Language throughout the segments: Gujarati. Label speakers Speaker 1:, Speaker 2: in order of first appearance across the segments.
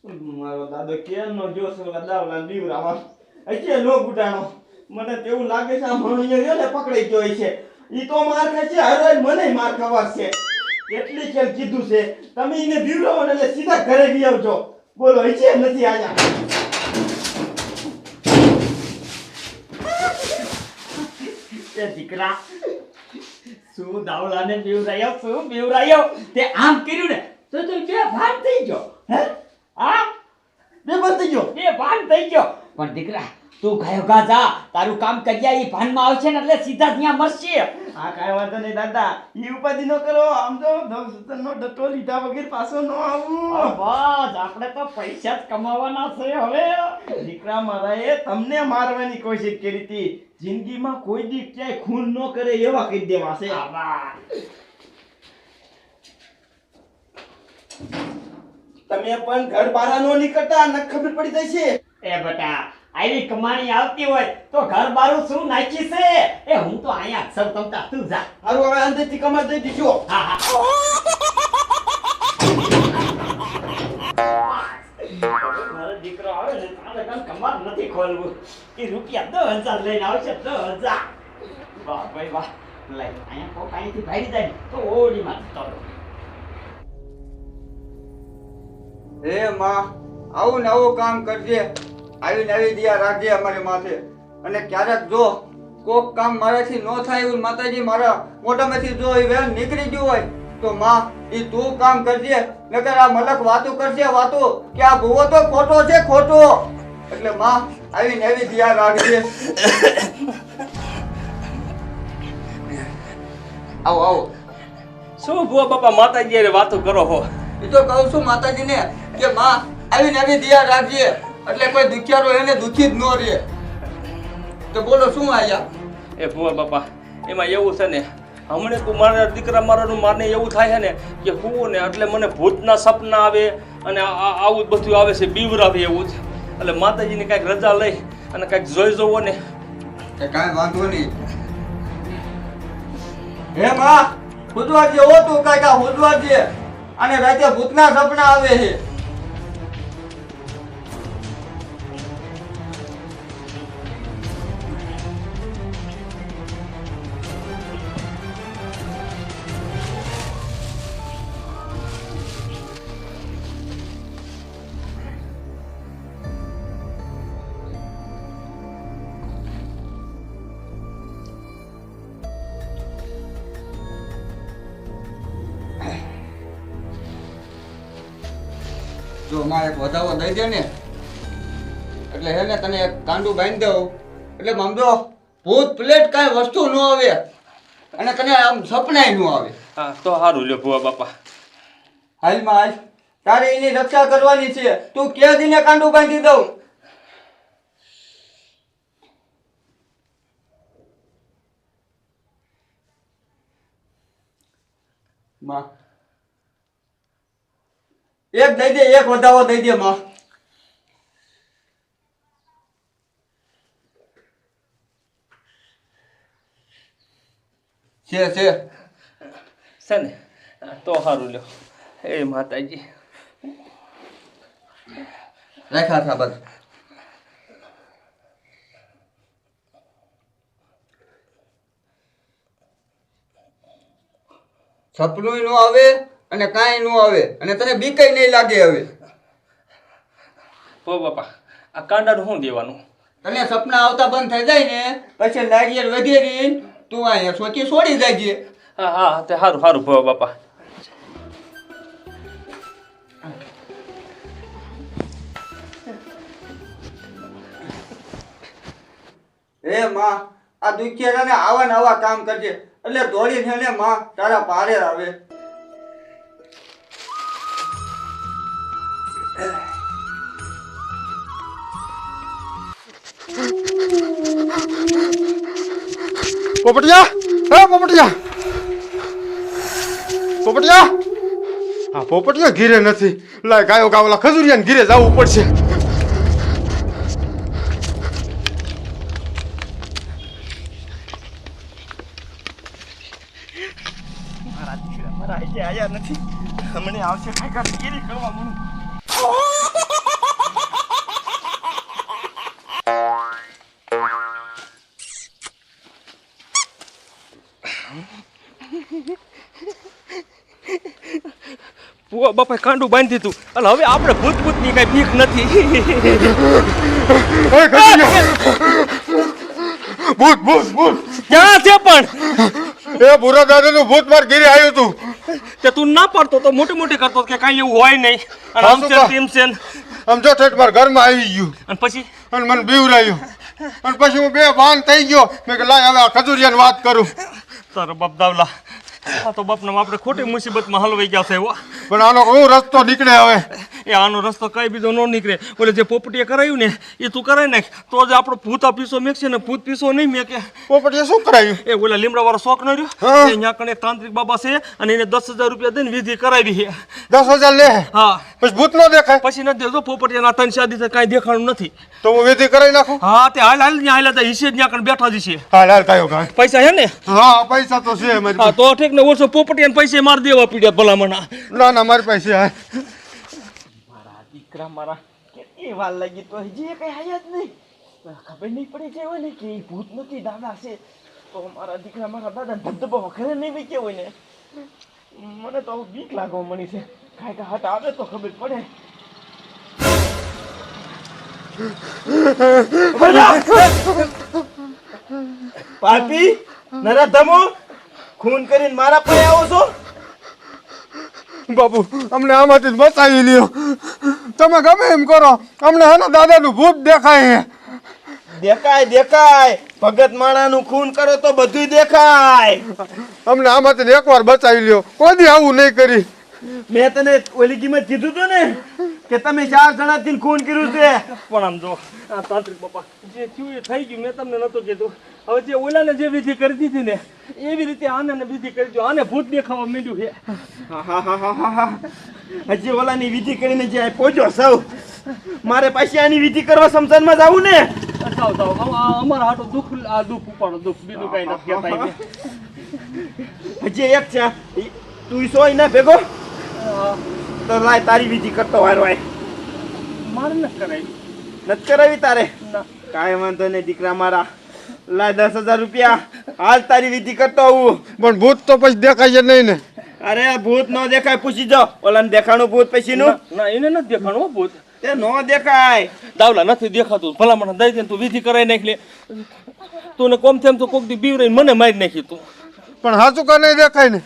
Speaker 1: મારો દાદો કેનો જોશ ઓલા દાવલા દીવરામાં હજી નો ગુટાણો. મને તેવું લાગે છે આ મણિયો રહ્યો ને પકડાઈ ગયો છે. ઈ તો માર ખાય છે, હરોજ મને માર ખાવા છે. કેટલી ખેલ કીધું છે તમે એને બીવરાવો ને એટલે સીધા ઘરે ગઈ આવજો. બોલો હજી નથી આયા. એ દીકરા શું દાવલાને બીવરાયો તે આમ કર્યું ને તો તું બે ભાન થઈ ગયો. હે આ બેભાન થઈ ગયો. પણ દીકરા તું ગયો જા, તારું કામ કર્યા ઈ ભાનમાં આવશે ને એટલે સીધા ત્યાં મરશે. આ કાઈ વાંધો નહીં દાદા, ઈ ઉપાધિ ન કરો. આમ તો નવસતનનો ડટો લીધા વગર પાછો ન આવું. બસ આપણે તો પૈસા જ કમાવાના છે હવે. દીકરા મારાએ તમને મારવાની કોશિશ કરી હતી. જિંદગીમાં કોઈ દી ક્યાંય ખૂન ન કરે એવા કહી દેવા છે. તમે પણ ઘર બહાર નો નીકળતા ન ખબર પડી જશે. એ બેટા આવી કમાણી આવતી હોય તો ઘર બારું શું નાખી છે. એ હું તો અહીંયા સર તમતા તું જા. હારું હવે અંદરથી કમર દઈ દીજો. હા હા મારો દીકરો આવે ને તારે કામ કમર નથી ખોલવું. એ રૂપિયા 10,000 લઈને આવશે. 10,000. વાહ ભાઈ વાહ. લઈ અહીંયા કોક અહીંથી ભાગી જાય તો ઓડીમાં જતો.
Speaker 2: હે માં, આવું ને આવું કામ કરજે. આવી નવી દિયા રાખજે અમારી માથે. અને ક્યારેક જો કોક કામ મારાથી ન થાય એવું માતાજી મારા મોઢામાંથી જો એ વેણ નીકળી ગયું હોય તો માં એ તું કામ કરજે. નકર આ મલક વાતો કરશે વાતો કે આ ભૂવો તો ખોટો છે, ખોટો. એટલે માં આવી નવી દિયા રાખજે. આવો આવો.
Speaker 3: શું ભુવા બાપા માતાજી હારે વાતો કરો હો?
Speaker 2: એ તો કહું છું માતાજીને કે માં આવી નવી દિયા રાખજે એટલે કોઈ દુખિયારો એને દુખી જ ન રહે. તો બોલો શું આયા?
Speaker 3: એ ભુવા બાપા એમાં એવું છે ને, હમણે તું મારા દીકરા મારાનું માને એવું થાય છે ને કે હું ને એટલે મને ભૂતના સપના આવે અને આવું બધું આવે છે, બીવરાવે એવું છે. એટલે માતાજીની કાંઈક રજા લઈ અને કાંઈક જોઈ જોવો ને.
Speaker 2: એ કાંઈ વાંધો નહીં. હે માં, હુજવા જે હો તું કાંઈક હુજવા જે. અને રાતે ભૂતના સપના આવે છે. જો માં એક વધાવો દઈ દે ને એટલે હે ને તને એક કાંડું બાંધી દઉં એટલે સમજો ભૂત પ્લેટ કાંઈ વસ્તુ ન આવે અને તને આમ સપનાય ન આવે.
Speaker 3: હા તો સારું લ્યો ભુવા બાપા.
Speaker 2: હાલમાં હાલ, તારે એની રક્ષા કરવાની છે. તું કે દીને કાંડું બાંધી દઉં. માં એક દઈ દે, એક વધાવો દઈ દે માં. છે
Speaker 3: છે ને તો સારું લ્યો. એ માતાજી
Speaker 2: રાખ્યા હતા બસ. સપનું નો આવે અને કાંઈ નો આવે અને તને બીકઈ નહીં લાગે. હવે
Speaker 3: ભુવા બાપા આ કાંડાનું શું દેવાનું?
Speaker 2: તને સપના આવતા બંધ થઈ જાય ને પછી નારિયેળ વધેરી તું અહીંયા સોચી છોડી જાય.
Speaker 3: હા હા તે સારું સારું ભુવા બાપા.
Speaker 2: હે માં, આ દુખિયારાને આવા ને આવા કામ કરજે એટલે દોડીને ને માં તારા પારે આવે.
Speaker 4: પોપટિયા, હે પોપટિયા, પોપટિયા. હા પોપટિયા ઘીરે નથી. લાય ગાયો ગાવલા ખજુરિયા ને ઘીરે જવું પડશે.
Speaker 1: મારા દીકરા મારા આજે આયા નથી. હમણે આવશે કાંઈ કાંઈ કરવા મને.
Speaker 3: ભૂવા બાપાએ કાંડું બાંધી દીધું એટલે હવે આપણે ભૂત ભૂતની કઈ બીક નથી.
Speaker 4: ઓય ખજૂરિયા ભૂત ભૂત ભૂત
Speaker 3: ક્યાં છે પણ
Speaker 4: એ ભૂરા દાદાનું ભૂત માર ઘરે આવ્યું તું
Speaker 3: તે તું ના પાડતો તો મોટી મોટી કરતો કે કાંઈ એવું હોય નહીં અને આમ છે તેમ છે ને.
Speaker 4: આમ જો ઠેઠ મારા ઘરમાં આવી ગયું
Speaker 3: અને પછી
Speaker 4: અને મને બીવરાયું અને પછી હું બે ભાન થઈ ગયો મેં કે લાય હવે આ ખજૂરિયાની વાત કરું
Speaker 3: તારો બાપ દાવલા આ તો બાપને આપણે ખોટી મુસીબતમાં હલવાઈ ગયા છે એવો.
Speaker 4: પણ આનો કયો રસ્તો નીકળે હવે
Speaker 3: એ આનો રસ્તો કઈ બીજો ન નીકળે. ઓલે જે પોપટીએ કરાયું ને એ તું કરાવી નાખ તો જ આપણો ભૂતા પીસો મેકશે ને ભૂત પીસો નહીં મેકે.
Speaker 4: પોપટીએ શું કરાયું
Speaker 3: એ ઓલા લીમડા વાળો શોખ ન રહ્યો
Speaker 4: હા.
Speaker 3: એ અહીંયા કણે તાંત્રિક બાબા છે અને એને 10,000 રૂપિયા દઈને વિધિ કરાવી છે.
Speaker 4: 10,000 લે
Speaker 3: હા
Speaker 4: પછી ભૂત નો દેખાય
Speaker 3: પછી નથી દેજો પોપટીના ત્રણ શાદી છે કાંઈ દેખાણું નથી.
Speaker 4: તો હું વિધિ કરાવી નાખું
Speaker 3: હા તે હાલ હાલ ત્યાં હાલ હિસ્સે જ ત્યાં કણે બેઠા જ છે.
Speaker 4: હાલ હાલ કાયો કાય
Speaker 3: પૈસા છે ને
Speaker 4: હા પૈસા તો છે મારી
Speaker 3: હા તો ઠીક ને ઓછો પોપટીને પૈસે મારી દેવા પીડ્યા ભલામણા.
Speaker 4: ના ના મારી પાસે હા
Speaker 1: મારા દીકરા મારા કેટલી વાર લાગી તો હજી કઈ આયા જ નહીં. ખબર નહીં પડી જાય હોય ને કે એ ભૂત નથી દાદા છે તો મારા દીકરા મારા દાદા ધબધબો ઘરે નહીં વેચ્યા હોય ને મને તો બીક લાગવા મળી છે. કાંઈ કાંઈ હટ આવે તો ખબર પડે. પાપી નરાધમો ખૂન કરીને મારા પર આવો છો.
Speaker 4: બાપુ અમને આમાંથી જ બચાવી લ્યો તમે ગમે એમ કરો અમને હે દાદાનું ભૂત દેખાય
Speaker 1: દેખાય દેખાય ભગત માણાનું ખૂન કરો તો બધું દેખાય.
Speaker 4: અમને આમાંથી એકવાર બચાવી લ્યો કોઈ દી આવું નહીં કરી
Speaker 1: મેં તને ઓલી કિંમત કીધું તું ને કે તમે 4 જણાથી ખૂન કર્યું છે.
Speaker 3: પણ આમ જો આ તાંત્રિક બાપા જે થયું એ થઈ ગયું. મેં તમને નહોતું કીધું. હવે જે ઓલાને જે વિધિ કરી દીધી ને એવી રીતે આને વિધિ કરી દો. આને ભૂત દેખાવા માંડ્યું છે.
Speaker 1: હજી ઓલાની વિધિ કરીને જે પહોંચ્યો સૌ મારે પાછી આની વિધિ કરવા સમસાનમાં જાવું ને.
Speaker 3: જાઓ જાઓ અમારા હાટું દુઃખ આ દુઃખ ઉપાડો દુઃખ બીજું કઈ નથી કહેતા.
Speaker 1: હજી એક છે તું સોય ના ભેગો તો લાય તારી વિધિ કરતો વારો આય.
Speaker 3: મારે નથી કરાવી.
Speaker 1: નથી કરાવી તારે
Speaker 3: ના
Speaker 1: કાંઈ વાંધો નહીં દીકરા મારા. લાય 10,000 રૂપિયા હાલ તારી વિધિ કરતો આવું.
Speaker 4: પણ ભૂત તો પછી દેખાય નહીં ને
Speaker 1: અરે ભૂત નો દેખાય પૂછી જાઓ ઓલાને દેખાણું ભૂત પછી નું
Speaker 3: ના એને નથી દેખાણું હો ભૂત.
Speaker 1: તે નો દેખાય.
Speaker 3: દાવલા નથી દેખાતું. ભલામણ દઈ દે તું વિધિ કરાવી નાખ લે. તું ને કોમ તેમ તો કોક દી બીવરાઈને મને મારી નાખી તું.
Speaker 4: પણ હાચું કા નહીં દેખાય ને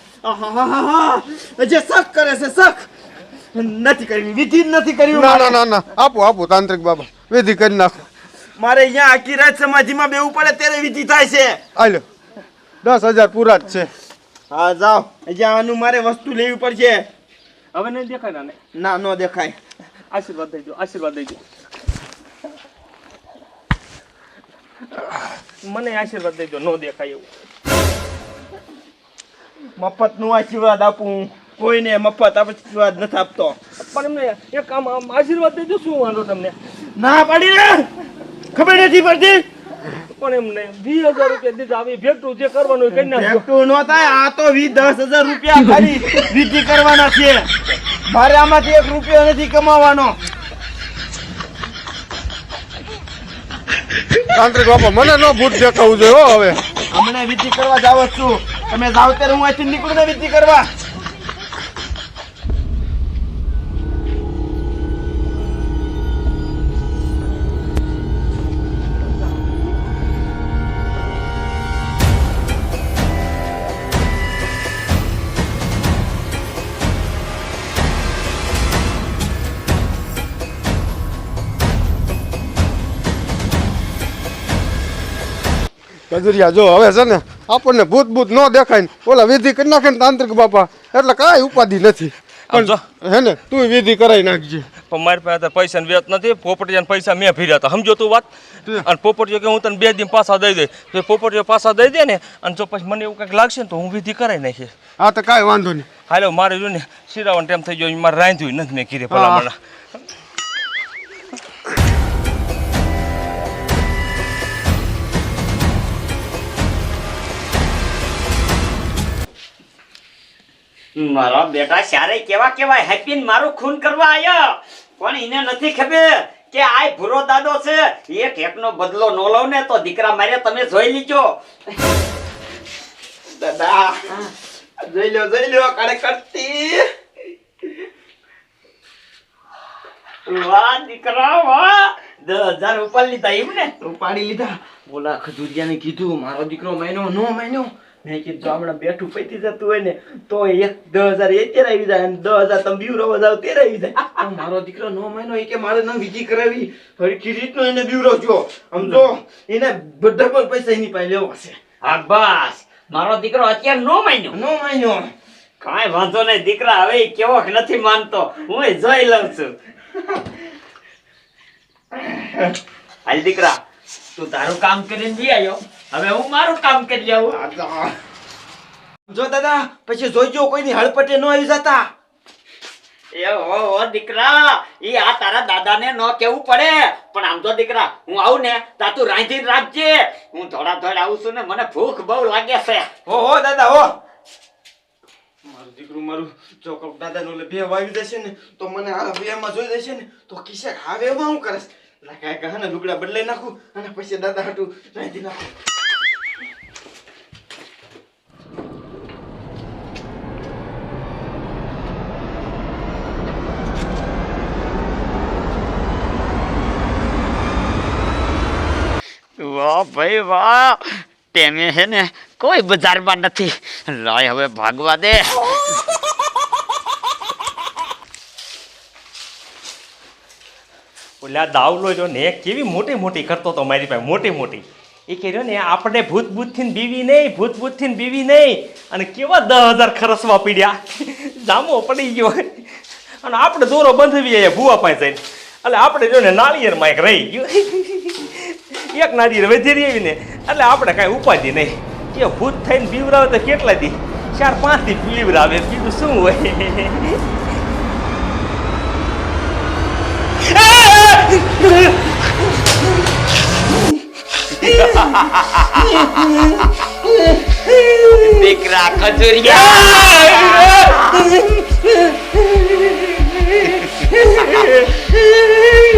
Speaker 1: જે શક કરે છે શક નથી કરવી વિધિ જ નથી કરવી.
Speaker 4: ના ના ના ના આપો આપો તાંત્રિક બાબા વિધિ કરી નાખો
Speaker 1: મારે અહીંયા આખી રાત સમાધિમાં બેવું પડે ત્યારે વિધિ થાય છે.
Speaker 4: આલ્યો 10,000 પૂરા જ છે
Speaker 1: હા જાઓ અહીંયા આનું મારે વસ્તુ લેવી પડશે.
Speaker 3: હવે નહીં દેખાય નાને.
Speaker 1: ના નો દેખાય.
Speaker 3: આશીર્વાદ દઈ દો આશીર્વાદ દઈ દો. મને આશીર્વાદ દઈ દો નો દેખાય એવું.
Speaker 1: મફત નું આશીર્વાદ આપું કોઈને મફત આશીર્વાદ નથી આપતો.
Speaker 3: પણ એમને એક કામ આશીર્વાદ દઈ દો શું વાંધો તમને.
Speaker 1: ના પાડી ને ખબર નથી પડતી.
Speaker 3: પણ એમને 20,000 રૂપિયા દીધા આવી ભેગું જે કરવાનું એ કરી નાખજો.
Speaker 1: ભેગતું નો થાય આ તો 10,000 રૂપિયા ખાલી વિધિ કરવાના છે. મારે આમાંથી 1 રૂપિયો નથી કમાવાનો.
Speaker 4: તાંત્રિક બાપા મને નો ભૂત દેખાવું જોઈએ હો હવે
Speaker 1: હમણાં વિધિ કરવા જાવ છું. તમે જાવ ત્યારે હું અહીંથી નીકળું ને વિધિ કરવા.
Speaker 4: કજુરિયા જો હવે છે ને આપણને ભૂત ભૂત નો દેખાય ને ઓલા વિધિ કરી નાખે ને તાંત્રિક બાપા એટલે કાંઈ ઉપાધિ નથી.
Speaker 3: આમ જો.
Speaker 4: પણ હે ને તું વિધિ કરાવી નાખજે.
Speaker 3: પણ મારી પાસે પૈસા વેત નથી. પોપટીયાને પૈસા મેં ભર્યા હતા સમજો તું વાત. અને પોપટીયો કે હું તને 2 દિન પાછા દઈ દે તો પોપટીયો પાછા દઈ દે ને અને જો પછી મને એવું કંઈક લાગશે ને તો હું વિધિ કરાવી નાખીએ.
Speaker 4: હા તો કાંઈ વાંધો નહીં.
Speaker 3: હાલો મારે જો ને શિરાવણ ટાઈમ થઈ ગયો મારે રાંધ્યું નથી મેં કીધે ભલામણા.
Speaker 1: મારા બેટા સારે કેવા કેવા હેપીન મારું ખૂન કરવા આયા પણ એને નથી ખબર કે આ ભૂરો દાદો છે. એક એકનો બદલો નો લઉં ને તો દીકરા મારે તમે જોઈ લીજો. દાદા જોઈ લ્યો કાળે કરતી વાહ દીકરા વાહ 10,000 ઉપાડી લીધા એમ ને ઉપાડી લીધા બોલા ખજૂરિયાને કીધું મારો દીકરો મહિનો મેં કીધું જો હમણાં બેઠું પૈતી જતું હોય ને તો 10,000 એ તેર આવી જાય અને 10,000 તમે બીવરાવા જાવ તેર આવી જાય પણ મારો દીકરો નો મહિનો એ કે મારે ન વિધિ કરાવી હરખી રીતનો એને બીવરાવજો સમજો એને ડબલ પૈસા એની પાસે લેવો છે હા બસ મારો દીકરો અત્યારે નો મહિનો કાંઈ વાંધો નહીં દીકરા હવે ઈ કેવો નથી માનતો હું જોઈ લઉં છું હાલ દીકરા તું તારું કામ કરીને જઈ આવ્યો હવે હું મારું કામ કરી આવું જો દાદા પછી જોઈજો કોઈની હળપટે ન આવી જતા એ ઓ દીકરા ઈ આ તારા દાદાને ન કેવું પડે પણ આમ તો દીકરા હું આવું ને તા તું રાંધીને રાખજે હું થોડા આવું છું ને મને ભૂખ બહુ લાગે છે હો દાદા હો મારું દીકરું મારું ચોકપ દાદાનું એટલે બે વાવી જશે ને તો મને આ બેમાં જોઈ જશે ને તો કિસે ખાવે એમાં હું કરે લાગે કહે ને લુગડા બદલાઈ નાખું અને પછી દાદા હાટું રાંધી નાખું વાહ ભાઈ વાહ ટેમે છે ને કોઈ બજારમાં નથી લાય હવે ભાગવા દે
Speaker 3: ઓલા દાવલો જો ને કેવી મોટી મોટી કરતો તો મારી પાસે મોટી એ કહ્યું ને આપણે ભૂતથી બીવી નહીં અને કેવા 10,000 ખરસવા પીડ્યા જામો પડી ગયો અને આપણે દોરો બંધવી જાય ભૂવા પાસે જઈને એટલે આપણે જો ને નાળિયેરમાં એક રહી ગયું એક નાળિયેર વધેરી આવી ને એટલે આપણે કાંઈ ઉપાધિ નહીં કે ભૂત થઈને બીવરાવે તો કેટલા દી 4-5 દી બીવરાવે બીજું શું હોય
Speaker 1: દીકરા ખજૂરિયા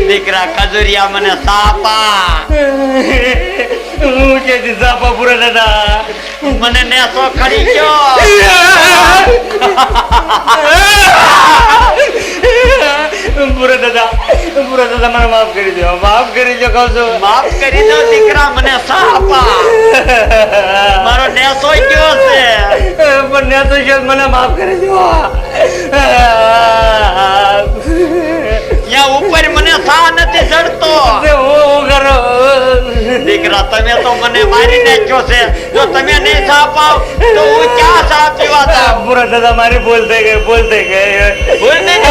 Speaker 1: દીકરા ખજૂરિયા મને સાપા
Speaker 3: હું કે સાપા પૂરા દાદા
Speaker 1: મને નેસો ખરી ગયો
Speaker 3: પૂરા દાદા મને માફ કરી દો કહું છું
Speaker 1: માફ કરી દો દીકરા મને સાપા મારો નેસો ગયો છે
Speaker 3: પણ નેસો ગયો મને માફ કરી દો
Speaker 1: ત્યાં ઉપર મને સા નથી ચડતો દીકરા તમે તો મને મારી નાખ્યો છે જો તમે નહીં સા પાવ તો હું ક્યાં સા પીવા જાઉં
Speaker 3: પૂરા દાદા મારી ભૂલ થઈ ગઈ
Speaker 1: ભૂલ નહીં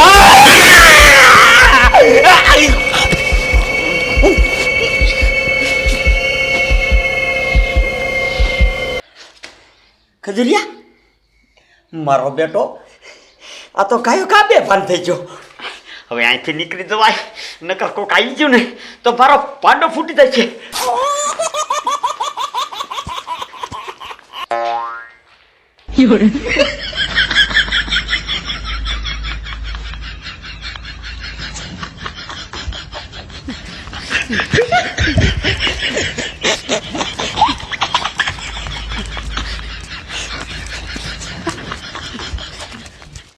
Speaker 1: ખજૂરિયા મારો બેટો આ તો કાયો કા બેભાન થઈ ગયો હવે અહીંથી નીકળી જવાય નકર કોક આવી ગયું ને તો મારો પાંડો ફૂટી જાય છે